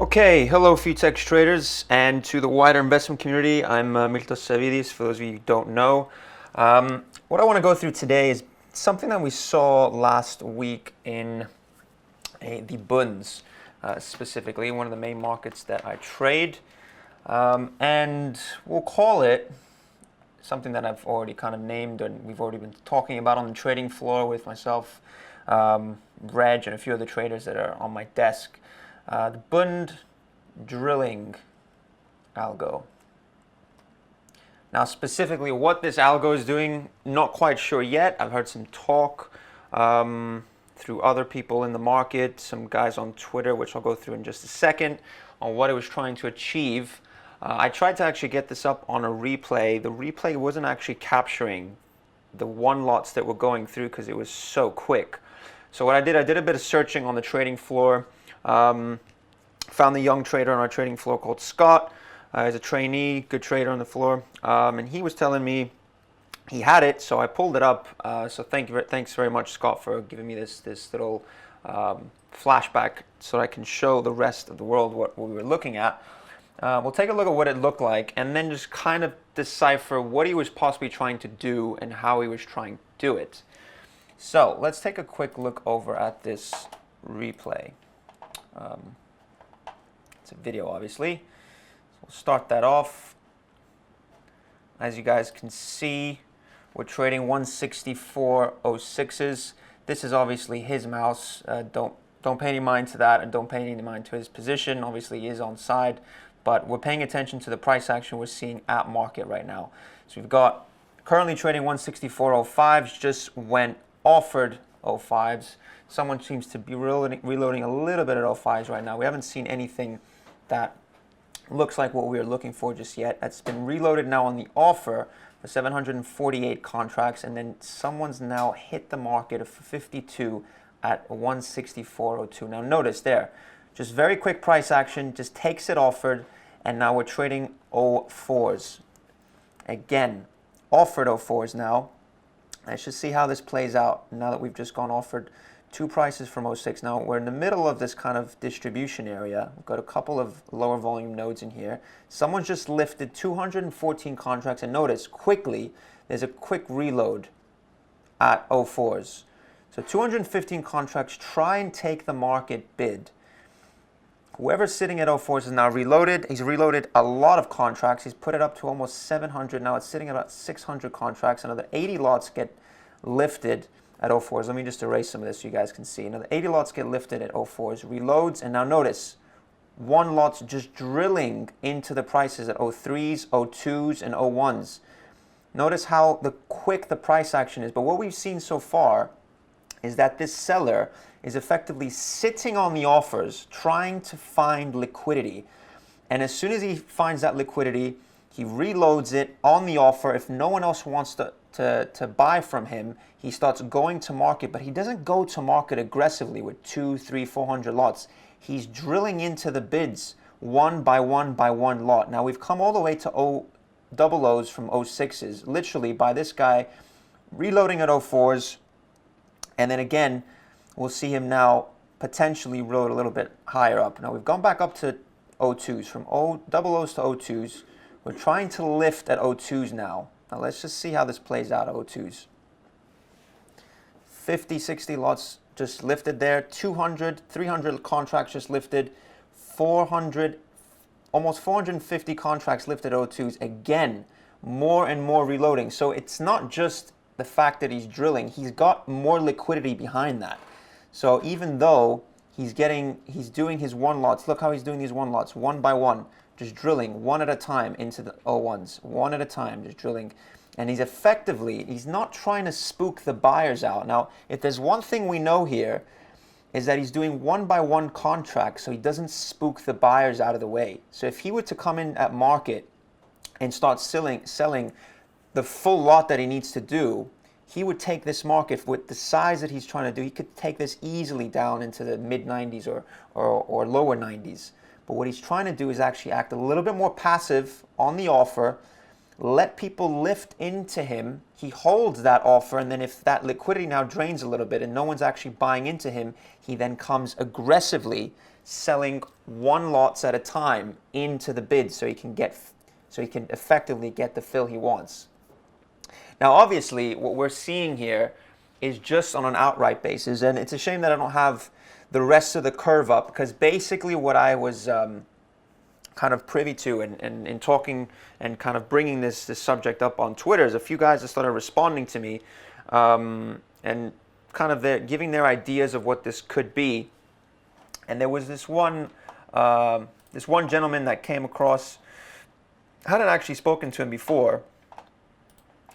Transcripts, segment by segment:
Okay, hello Futex traders and to the wider investment community. I'm Miltos Savidis, for those of you who don't know. What I want to go through today is something that we saw last week in the Bunds, specifically one of the main markets that I trade. And we'll call it something that I've already kind of named and we've already been talking about on the trading floor with myself, Reg, and a few other traders that are on my desk. The Bund drilling algo. Now, specifically what this algo is doing, not quite sure yet. I've heard some talk through other people in the market, some guys on Twitter, which I'll go through in just a second, on what it was trying to achieve. I tried to actually get this up on a replay. The replay wasn't actually capturing the one lots that were going through because it was so quick. So what I did a bit of searching on the trading floor. Found the young trader on our trading floor called Scott. He's a trainee, good trader on the floor, and he was telling me he had it, so I pulled it up. So thanks very much, Scott, for giving me this little flashback so I can show the rest of the world what we were looking at. We'll take a look at what it looked like, and then just kind of decipher what he was possibly trying to do and how he was trying to do it. So let's take a quick look over at this replay. It's a video, obviously. So we'll start that off. As you guys can see, we're trading 164.06s. This is obviously his mouse. Don't pay any mind to that, and don't pay any mind to his position. Obviously, he is on side, but we're paying attention to the price action we're seeing at market right now. So we've got currently trading 164.05s, just went offered 05s. Someone seems to be reloading a little bit at 05s right now. We haven't seen anything that looks like what we are looking for just yet. That's been reloaded now on the offer for 748 contracts, and then someone's now hit the market for 52 at 164.02. Now notice there, just very quick price action, just takes it offered, and now we're trading 04s. Again, offered 04s now. Let's just see how this plays out now that we've just gone offered two prices from 06. Now we're in the middle of this kind of distribution area. We've got a couple of lower volume nodes in here. Someone's just lifted 214 contracts, and notice quickly there's a quick reload at 04s. So 215 contracts try and take the market bid. Whoever's sitting at 04s is now reloaded. He's reloaded a lot of contracts. He's put it up to almost 700. Now it's sitting at about 600 contracts. Another 80 lots get lifted at 04s. Let me just erase some of this so you guys can see. Another 80 lots get lifted at 04s, reloads, and now notice one lot's just drilling into the prices at 03s, 02s, and 01s. Notice how quick the price action is. But what we've seen so far is that this seller is effectively sitting on the offers, trying to find liquidity. And as soon as he finds that liquidity, he reloads it on the offer. If no one else wants to buy from him, he starts going to market, but he doesn't go to market aggressively with 200, 300, 400 lots. He's drilling into the bids one by one by one lot. Now we've come all the way to double O's from 06s, literally by this guy reloading at 04s, and then again, we'll see him now potentially reload a little bit higher up. Now we've gone back up to 02s, from double O's to 02s. We're trying to lift at 02s now. Now let's just see how this plays out at 02s. 50, 60 lots just lifted there. 200, 300 contracts just lifted. 400, almost 450 contracts lifted at 02s. Again, more and more reloading. So it's not just the fact that he's drilling. He's got more liquidity behind that. So even though he's doing his one lots, look how he's doing these one lots, one by one. Just drilling one at a time into the 01s, one at a time, just drilling. And he's not trying to spook the buyers out. Now, if there's one thing we know here, is that he's doing one by one contracts, so he doesn't spook the buyers out of the way. So if he were to come in at market and start selling the full lot that he needs to do, he would take this market with the size that he's trying to do. He could take this easily down into the mid 90s or lower 90s. But what he's trying to do is actually act a little bit more passive on the offer, let people lift into him. He holds that offer, and then if that liquidity now drains a little bit and no one's actually buying into him, he then comes aggressively selling one lots at a time into the bid so he can effectively get the fill he wants. Now, obviously, what we're seeing here is just on an outright basis, and it's a shame that I don't have the rest of the curve up, because basically what I was kind of privy to and in talking and kind of bringing this subject up on Twitter is a few guys that started responding to me and kind of giving their ideas of what this could be. And there was this one gentleman that came across. I hadn't actually spoken to him before,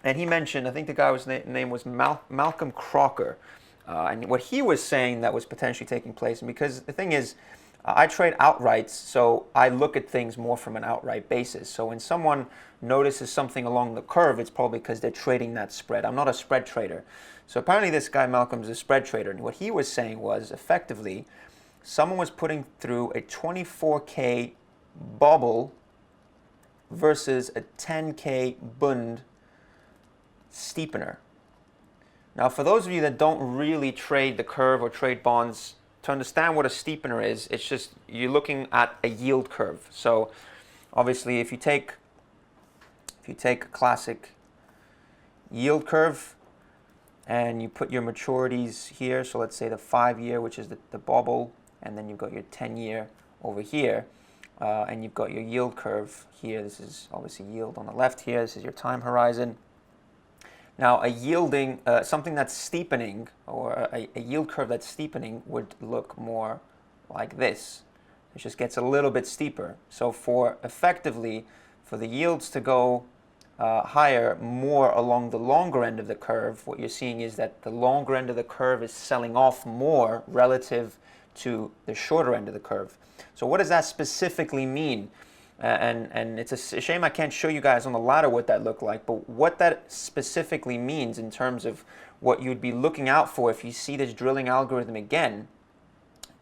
and he mentioned, I think the guy's name was Malcolm Crocker, and what he was saying that was potentially taking place. And because the thing is, I trade outrights, so I look at things more from an outright basis. So when someone notices something along the curve, it's probably because they're trading that spread. I'm not a spread trader. So apparently this guy Malcolm's a spread trader, and what he was saying was, effectively, someone was putting through a 24K bubble versus a 10K Bund steepener. Now, for those of you that don't really trade the curve or trade bonds, to understand what a steepener is, it's just you're looking at a yield curve. So obviously if you take a classic yield curve and you put your maturities here, so let's say the 5-year, which is the bubble, and then you've got your 10-year over here, and you've got your yield curve here. This is obviously yield on the left here. This is your time horizon. Now, something that's steepening, or a yield curve that's steepening, would look more like this. It just gets a little bit steeper. So effectively, for the yields to go higher, more along the longer end of the curve, what you're seeing is that the longer end of the curve is selling off more relative to the shorter end of the curve. So what does that specifically mean? And it's a shame I can't show you guys on the ladder what that looked like, but what that specifically means in terms of what you'd be looking out for if you see this drilling algorithm again,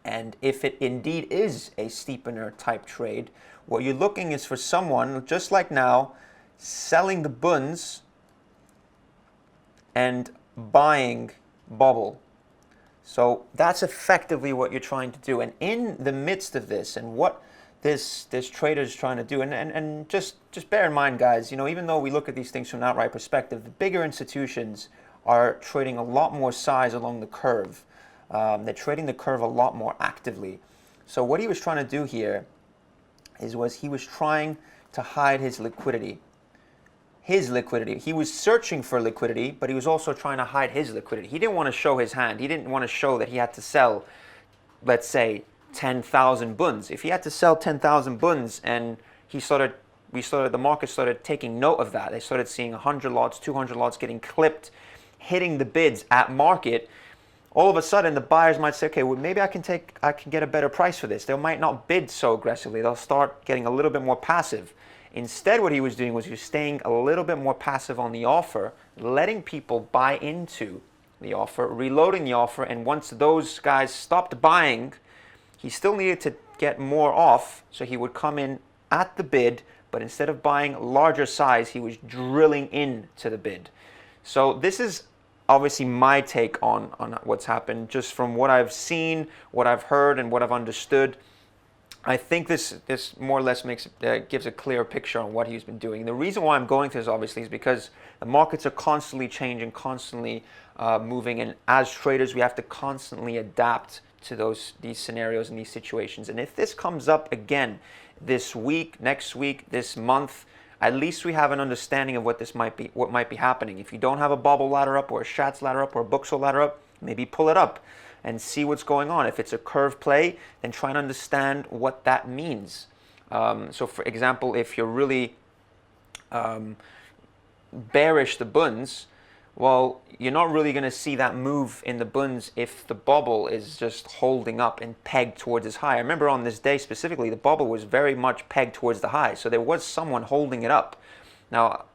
and if it indeed is a steepener type trade, what you're looking is for someone, just like now, selling the bunds and buying bubble. So that's effectively what you're trying to do. And in the midst of this, and what this trader is trying to do, and just bear in mind, guys, even though we look at these things from an outright perspective, the bigger institutions are trading a lot more size along the curve. They're trading the curve a lot more actively. So what he was trying to do here was he was trying to hide his liquidity. He was searching for liquidity, but he was also trying to hide his liquidity. He didn't want to show his hand. He didn't want to show that he had to sell, let's say, 10,000 bunds. If he had to sell 10,000 bunds and the market started taking note of that, they started seeing 100 lots, 200 lots getting clipped, hitting the bids at market, all of a sudden the buyers might say, okay, well, maybe I can get a better price for this. They might not bid so aggressively. They'll start getting a little bit more passive. Instead, what he was doing was he was staying a little bit more passive on the offer, letting people buy into the offer, reloading the offer, and once those guys stopped buying, he still needed to get more off, so he would come in at the bid, but instead of buying larger size, he was drilling into the bid. So this is obviously my take on what's happened, just from what I've seen, what I've heard, and what I've understood. I think this more or less gives a clear picture on what he's been doing. The reason why I'm going through this, obviously, is because the markets are constantly changing, constantly moving, and as traders, we have to constantly adapt to these scenarios and these situations. And if this comes up again this week, next week, this month, at least we have an understanding of what might be happening. If you don't have a bubble ladder up, or a Schatz ladder up, or a Buxel ladder up, maybe pull it up and see what's going on. If it's a curve play, then try and understand what that means. So for example, if you're really bearish the bunds, well, you're not really going to see that move in the bunds if the bubble is just holding up and pegged towards its high. I remember on this day specifically, the bubble was very much pegged towards the high, so there was someone holding it up. Now,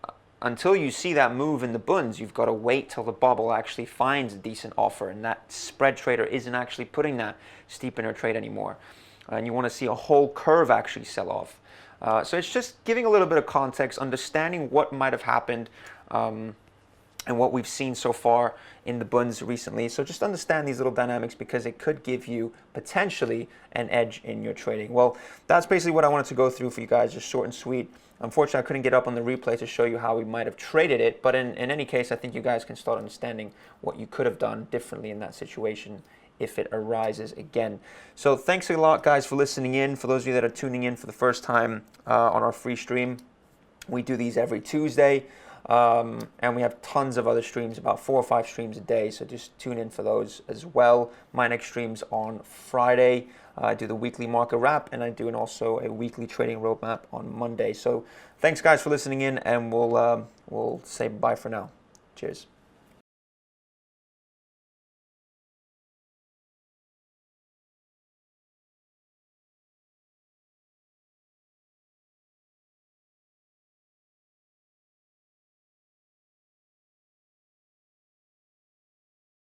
until you see that move in the bunds, you've got to wait till the bubble actually finds a decent offer, and that spread trader isn't actually putting that steepener trade anymore. And you want to see a whole curve actually sell off. So it's just giving a little bit of context, understanding what might have happened, and what we've seen so far in the Bunds recently. So just understand these little dynamics because it could give you potentially an edge in your trading. Well, that's basically what I wanted to go through for you guys, just short and sweet. Unfortunately, I couldn't get up on the replay to show you how we might have traded it, but in any case, I think you guys can start understanding what you could have done differently in that situation if it arises again. So thanks a lot, guys, for listening in. For those of you that are tuning in for the first time on our free stream, we do these every Tuesday. And we have tons of other streams, about 4 or 5 streams a day, so just tune in for those as well. My next stream's on Friday. I do the weekly market wrap, and I do also a weekly trading roadmap on Monday. So thanks, guys, for listening in, and we'll say bye for now. Cheers.